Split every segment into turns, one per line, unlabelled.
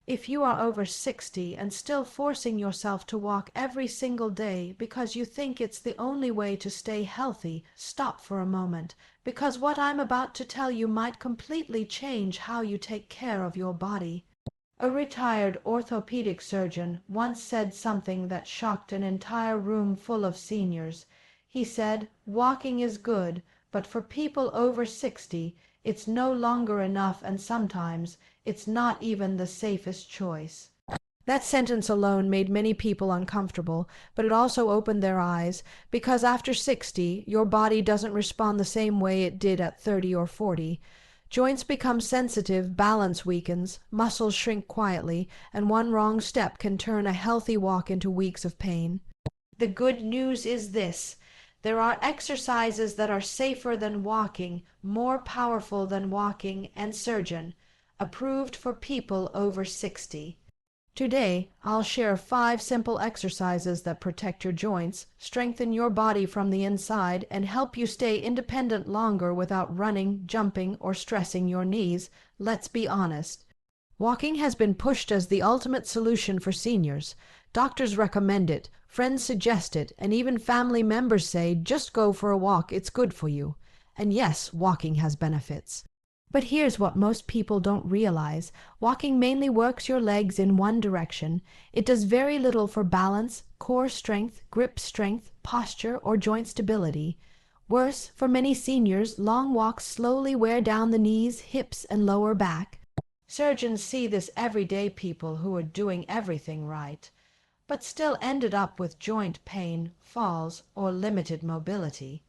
If you are over 60 and still forcing yourself to walk every single day because you think it's the only way to stay healthy, stop for a moment, because what I'm about to tell you might completely change how you take care of your body. A retired orthopedic surgeon once said something that shocked an entire room full of seniors. He said, "Walking is good, but for people over 60, it's no longer enough, and sometimes it's not even the safest choice." That sentence alone made many people uncomfortable, but it also opened their eyes, because after 60, your body doesn't respond the same way it did at 30 or 40. Joints become sensitive, balance weakens, muscles shrink quietly, and one wrong step can turn a healthy walk into weeks of pain. The good news is this: there are exercises that are safer than walking, more powerful than walking, and surgeon approved for people over 60. Today, I'll share 5 simple exercises that protect your joints, strengthen your body from the inside, and help you stay independent longer without running, jumping, or stressing your knees. Let's be honest. Walking has been pushed as the ultimate solution for seniors. Doctors recommend it, friends suggest it, and even family members say, "Just go for a walk, it's good for you." And yes, walking has benefits. But here's what most people don't realize. Walking mainly works your legs in one direction. It does very little for balance, core strength, grip strength, posture, or joint stability. Worse, for many seniors, long walks slowly wear down the knees, hips, and lower back. Surgeons see this everyday people who are doing everything right, but still ended up with joint pain, falls, or limited mobility.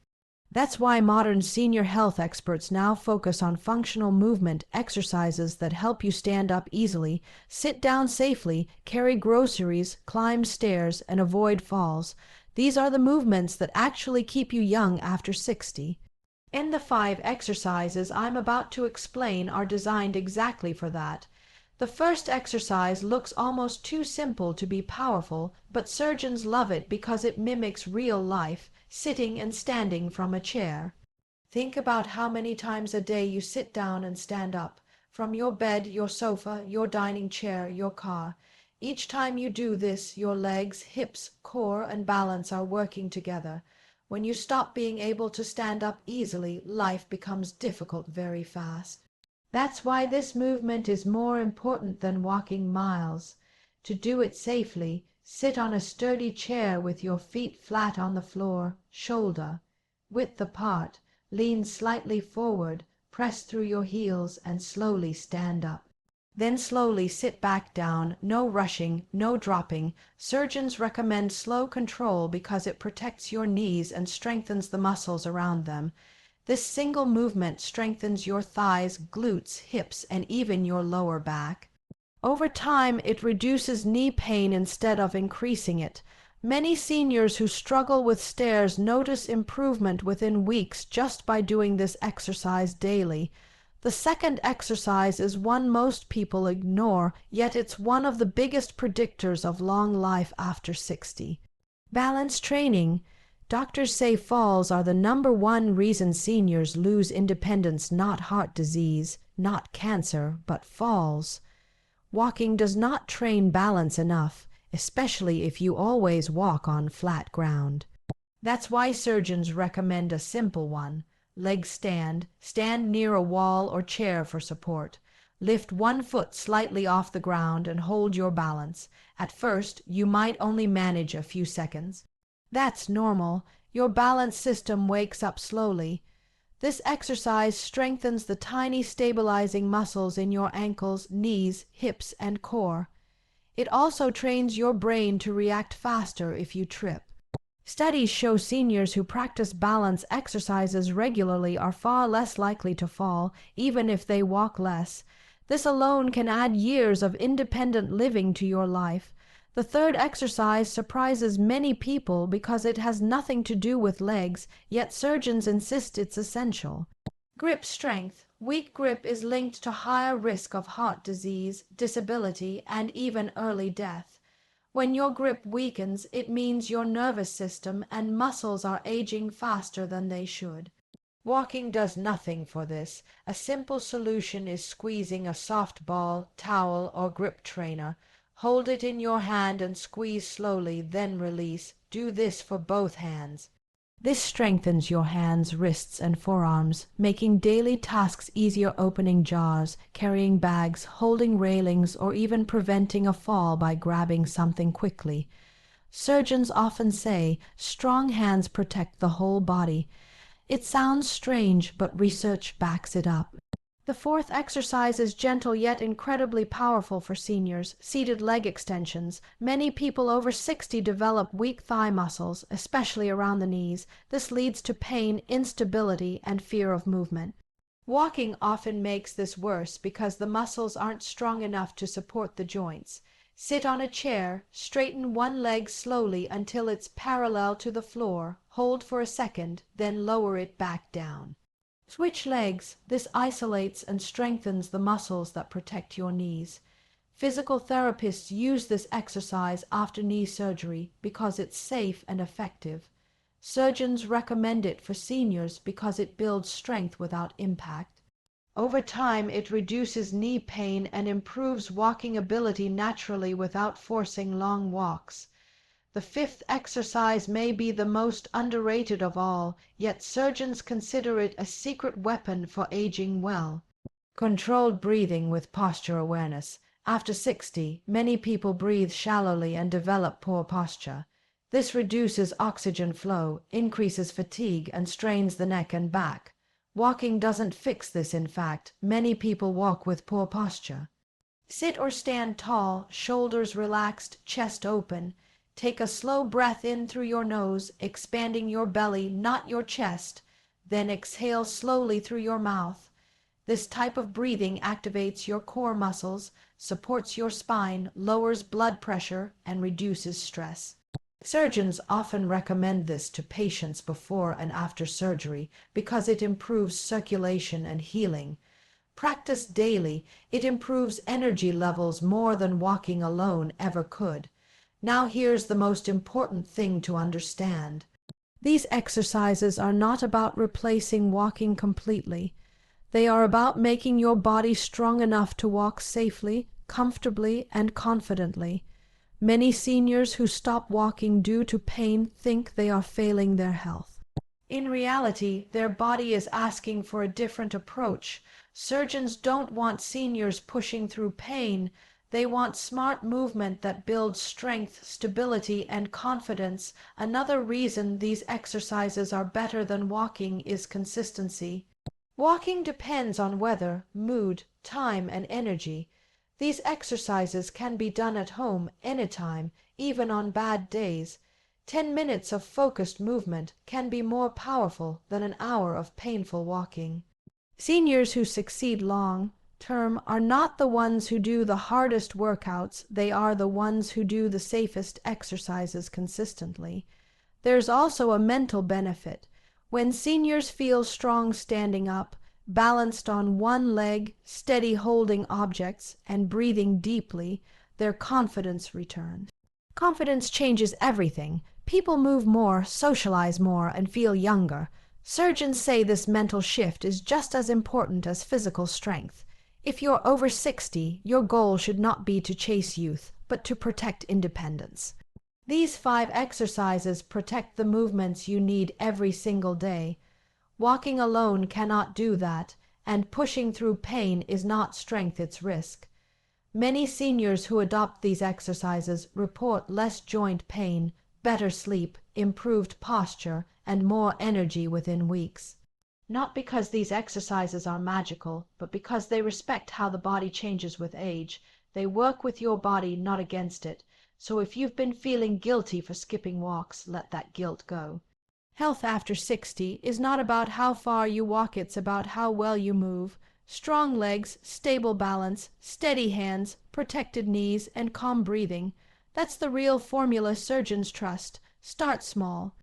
That's why modern senior health experts now focus on functional movement exercises that help you stand up easily, sit down safely, carry groceries, climb stairs, and avoid falls. These are the movements that actually keep you young after 60. And the 5 exercises I'm about to explain are designed exactly for that. The first exercise looks almost too simple to be powerful, but surgeons love it because it mimics real life, sitting and standing from a chair. Think about how many times a day you sit down and stand up, from your bed, your sofa, your dining chair, your car. Each time you do this, your legs, hips, core, and balance are working together. When you stop being able to stand up easily, life becomes difficult very fast. That's why this movement is more important than walking miles. To do it safely, sit on a sturdy chair with your feet flat on the floor, shoulder width apart, lean slightly forward, press through your heels, and slowly stand up. Then slowly sit back down, no rushing, no dropping. Surgeons recommend slow control because it protects your knees and strengthens the muscles around them. This single movement strengthens your thighs, glutes, hips, and even your lower back. Over time, it reduces knee pain instead of increasing it. Many seniors who struggle with stairs notice improvement within weeks just by doing this exercise daily. The second exercise is one most people ignore, yet it's one of the biggest predictors of long life after 60. Balance training. Doctors say falls are the #1 reason seniors lose independence, not heart disease, not cancer, but falls. Walking does not train balance enough, especially if you always walk on flat ground. That's why surgeons recommend a simple one. Leg stand. Stand near a wall or chair for support. Lift one foot slightly off the ground and hold your balance. At first, you might only manage a few seconds. That's normal. Your balance system wakes up slowly. This exercise strengthens the tiny stabilizing muscles in your ankles, knees, hips, and core. It also trains your brain to react faster if you trip. Studies show seniors who practice balance exercises regularly are far less likely to fall, even if they walk less. This alone can add years of independent living to your life. The third exercise surprises many people because it has nothing to do with legs, yet surgeons insist it's essential. Grip strength. Weak grip is linked to higher risk of heart disease, disability, and even early death. When your grip weakens, it means your nervous system and muscles are aging faster than they should. Walking does nothing for this. A simple solution is squeezing a soft ball, towel, or grip trainer. Hold it in your hand and squeeze slowly, then release. Do this for both hands. This strengthens your hands, wrists, and forearms, making daily tasks easier, opening jars, carrying bags, holding railings, or even preventing a fall by grabbing something quickly. Surgeons often say strong hands protect the whole body. It sounds strange, but research backs it up. The fourth exercise is gentle yet incredibly powerful for seniors: seated leg extensions. Many people over 60 develop weak thigh muscles, especially around the knees. This leads to pain, instability, and fear of movement. Walking often makes this worse because the muscles aren't strong enough to support the joints. Sit on a chair, straighten one leg slowly until it's parallel to the floor, hold for a second, then lower it back down. Switch legs. This isolates and strengthens the muscles that protect your knees. Physical therapists use this exercise after knee surgery because it's safe and effective. Surgeons recommend it for seniors because it builds strength without impact. Over time, it reduces knee pain and improves walking ability naturally without forcing long walks. The fifth exercise may be the most underrated of all, yet surgeons consider it a secret weapon for aging well. Controlled breathing with posture awareness. After 60, many people breathe shallowly and develop poor posture. This reduces oxygen flow, increases fatigue, and strains the neck and back. Walking doesn't fix this. In fact, many people walk with poor posture. Sit or stand tall, shoulders relaxed, chest open. Take a slow breath in through your nose, expanding your belly, not your chest. Then exhale slowly through your mouth. This type of breathing activates your core muscles, supports your spine, lowers blood pressure, and reduces stress. Surgeons often recommend this to patients before and after surgery because it improves circulation and healing. Practice daily. It improves energy levels more than walking alone ever could. Now here's the most important thing to understand. These exercises are not about replacing walking completely. They are about making your body strong enough to walk safely, comfortably, and confidently. Many seniors who stop walking due to pain think they are failing their health. In reality, their body is asking for a different approach. Surgeons don't want seniors pushing through pain. They want smart movement that builds strength, stability, and confidence. Another reason these exercises are better than walking is consistency. Walking depends on weather, mood, time, and energy. These exercises can be done at home anytime, even on bad days. 10 minutes of focused movement can be more powerful than an hour of painful walking. Seniors who succeed long-term are not the ones who do the hardest workouts, they are the ones who do the safest exercises consistently. There's also a mental benefit. When seniors feel strong standing up, balanced on one leg, steady holding objects, and breathing deeply, their confidence returns. Confidence changes everything. People move more, socialize more, and feel younger. Surgeons say this mental shift is just as important as physical strength. If you're over 60, your goal should not be to chase youth, but to protect independence. These 5 exercises protect the movements you need every single day. Walking alone cannot do that, and pushing through pain is not strength, it's risk. Many seniors who adopt these exercises report less joint pain, better sleep, improved posture, and more energy within weeks. Not because these exercises are magical, but because they respect how the body changes with age. They work with your body, not against it. So if you've been feeling guilty for skipping walks, let that guilt go. Health after 60 is not about how far you walk, it's about how well you move. Strong legs, stable balance, steady hands, protected knees, and calm breathing. That's the real formula surgeons trust. Start small.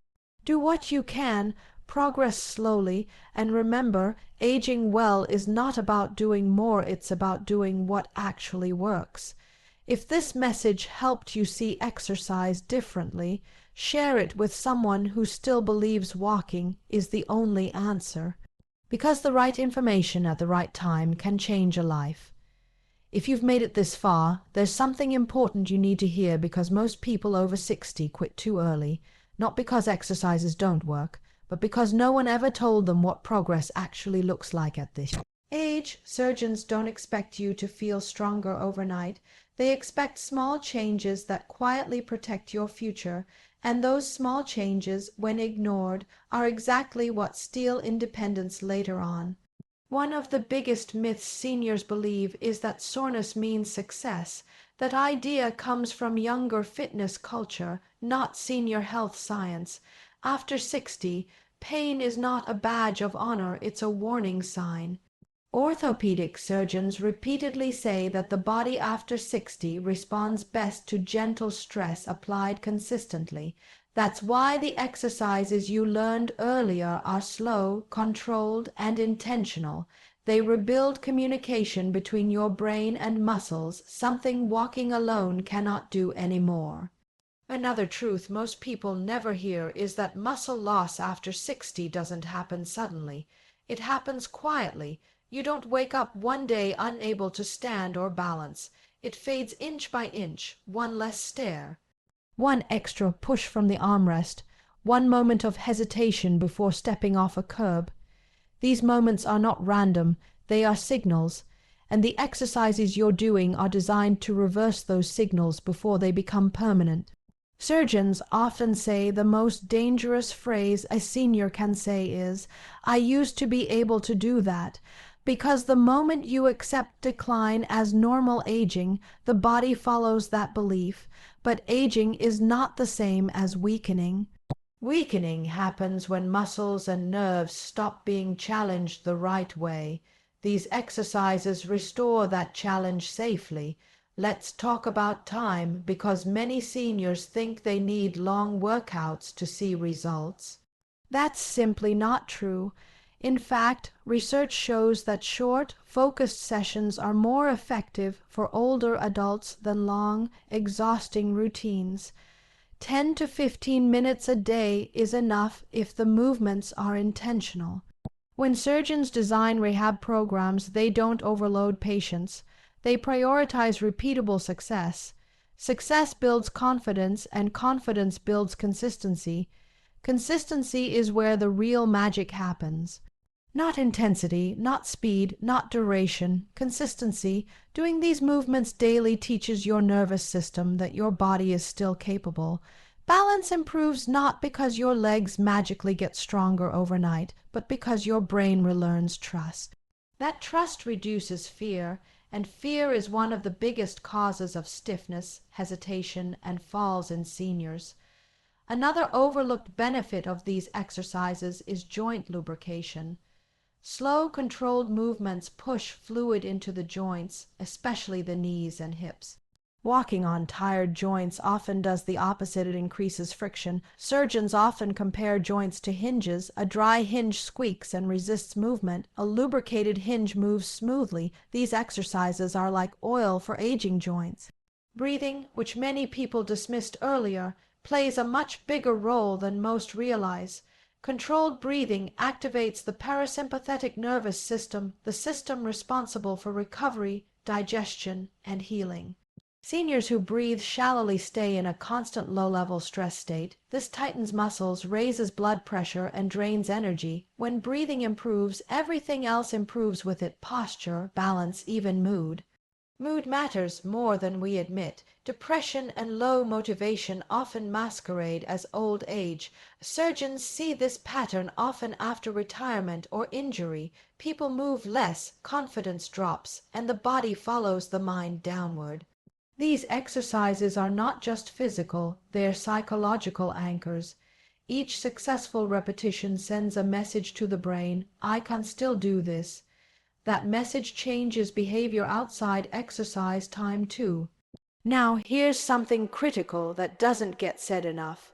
Do what you can, progress slowly, and remember, aging well is not about doing more, it's about doing what actually works. If this message helped you see exercise differently, share it with someone who still believes walking is the only answer. Because the right information at the right time can change a life. If you've made it this far, there's something important you need to hear because most people over 60 quit too early, not because exercises don't work, but because no one ever told them what progress actually looks like at this age. Surgeons don't expect you to feel stronger overnight. They expect small changes that quietly protect your future, and those small changes, when ignored, are exactly what steal independence later on. One of the biggest myths seniors believe is that soreness means success. That idea comes from younger fitness culture, not senior health science. After 60, pain is not a badge of honor, it's a warning sign. Orthopedic surgeons repeatedly say that the body after 60 responds best to gentle stress applied consistently. That's why the exercises you learned earlier are slow, controlled, and intentional. They rebuild communication between your brain and muscles, something walking alone cannot do anymore. Another truth most people never hear is that muscle loss after 60 doesn't happen suddenly. It happens quietly. You don't wake up one day unable to stand or balance. It fades inch by inch, one less stare, one extra push from the armrest, one moment of hesitation before stepping off a curb. These moments are not random, they are signals, and the exercises you're doing are designed to reverse those signals before they become permanent. Surgeons often say the most dangerous phrase a senior can say is, "I used to be able to do that," because the moment you accept decline as normal aging, the body follows that belief. But aging is not the same as weakening. Weakening happens when muscles and nerves stop being challenged the right way. These exercises restore that challenge safely. Let's talk about time, because many seniors think they need long workouts to see results. That's simply not true. In fact, research shows that short, focused sessions are more effective for older adults than long, exhausting routines. 10 to 15 minutes a day is enough if the movements are intentional. When surgeons design rehab programs, they don't overload patients. They prioritize repeatable success. Success builds confidence, and confidence builds consistency. Consistency is where the real magic happens. Not intensity, not speed, not duration, consistency. Doing these movements daily teaches your nervous system that your body is still capable. Balance improves not because your legs magically get stronger overnight, but because your brain relearns trust. That trust reduces fear, and fear is one of the biggest causes of stiffness, hesitation, and falls in seniors. Another overlooked benefit of these exercises is joint lubrication. Slow, controlled movements push fluid into the joints, especially the knees and hips. Walking on tired joints often does the opposite. It increases friction. Surgeons often compare joints to hinges. A dry hinge squeaks and resists movement. A lubricated hinge moves smoothly. These exercises are like oil for aging joints. Breathing, which many people dismissed earlier, plays a much bigger role than most realize. Controlled breathing activates the parasympathetic nervous system, the system responsible for recovery, digestion, and healing. Seniors who breathe shallowly stay in a constant low-level stress state. This tightens muscles, raises blood pressure, and drains energy. When breathing improves, everything else improves with it: posture, balance, even mood. Mood matters more than we admit. Depression and low motivation often masquerade as old age. Surgeons see this pattern often after retirement or injury. People move less, confidence drops, and the body follows the mind downward. These exercises are not just physical, they're psychological anchors. Each successful repetition sends a message to the brain: I can still do this. That message changes behavior outside exercise time too. Now, here's something critical that doesn't get said enough.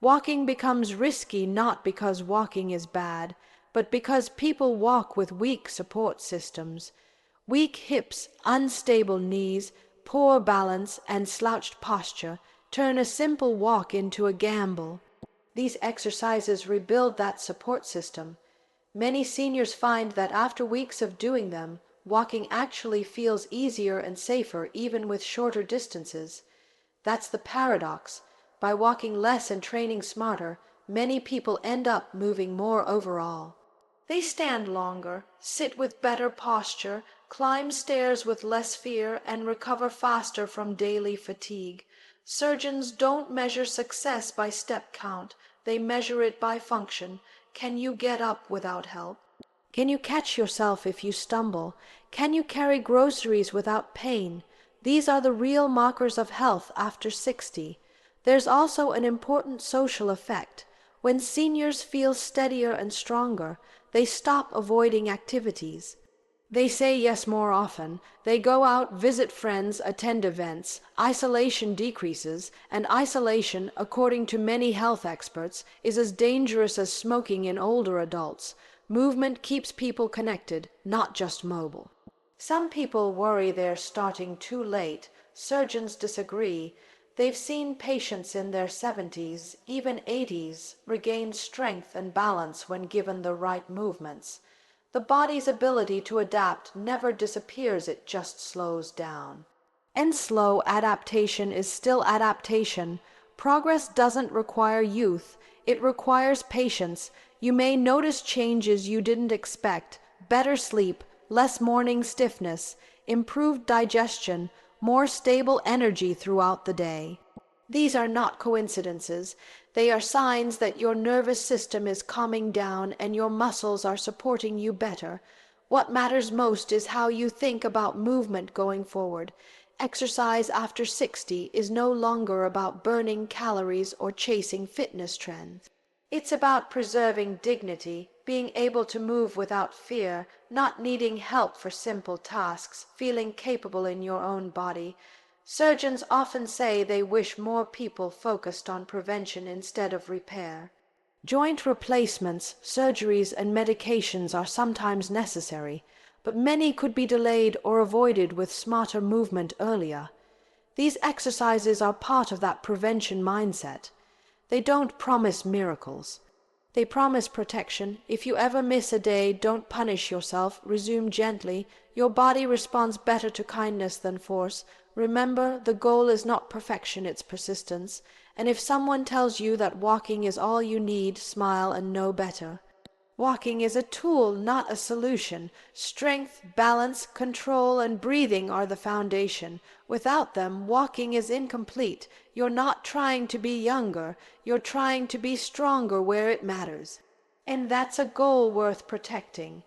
Walking becomes risky not because walking is bad, but because people walk with weak support systems. Weak hips, unstable knees, poor balance, and slouched posture turn a simple walk into a gamble. These exercises rebuild that support system. Many seniors find that after weeks of doing them, walking actually feels easier and safer even with shorter distances. That's the paradox. By walking less and training smarter, many people end up moving more overall. They stand longer, sit with better posture, climb stairs with less fear, and recover faster from daily fatigue. Surgeons don't measure success by step count, they measure it by function. Can you get up without help? Can you catch yourself if you stumble? Can you carry groceries without pain? These are the real markers of health after 60. There's also an important social effect. When seniors feel steadier and stronger, they stop avoiding activities. They say yes more often. They go out, visit friends, attend events. Isolation decreases, and isolation, according to many health experts, is as dangerous as smoking in older adults. Movement keeps people connected, not just mobile. Some people worry they're starting too late. Surgeons disagree. They've seen patients in their 70s, even 80s, regain strength and balance when given the right movements. The body's ability to adapt never disappears, it just slows down. And slow adaptation is still adaptation. Progress doesn't require youth, it requires patience. You may notice changes you didn't expect: better sleep, less morning stiffness, improved digestion, more stable energy throughout the day. These are not coincidences. They are signs that your nervous system is calming down and your muscles are supporting you better. What matters most is how you think about movement going forward. Exercise after 60 is no longer about burning calories or chasing fitness trends. It's about preserving dignity, being able to move without fear, not needing help for simple tasks, feeling capable in your own body. Surgeons often say they wish more people focused on prevention instead of repair. Joint replacements, surgeries, and medications are sometimes necessary, but many could be delayed or avoided with smarter movement earlier. These exercises are part of that prevention mindset. They don't promise miracles. They promise protection. If you ever miss a day, don't punish yourself. Resume gently. Your body responds better to kindness than force. Remember, the goal is not perfection, it's persistence. And if someone tells you that walking is all you need, smile and know better. Walking is a tool, not a solution. Strength, balance, control, and breathing are the foundation. Without them, walking is incomplete. You're not trying to be younger, you're trying to be stronger where it matters. And that's a goal worth protecting.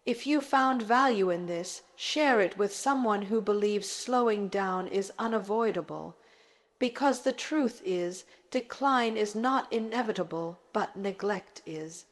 If you found value in this, share it with someone who believes slowing down is unavoidable. Because the truth is, decline is not inevitable, but neglect is.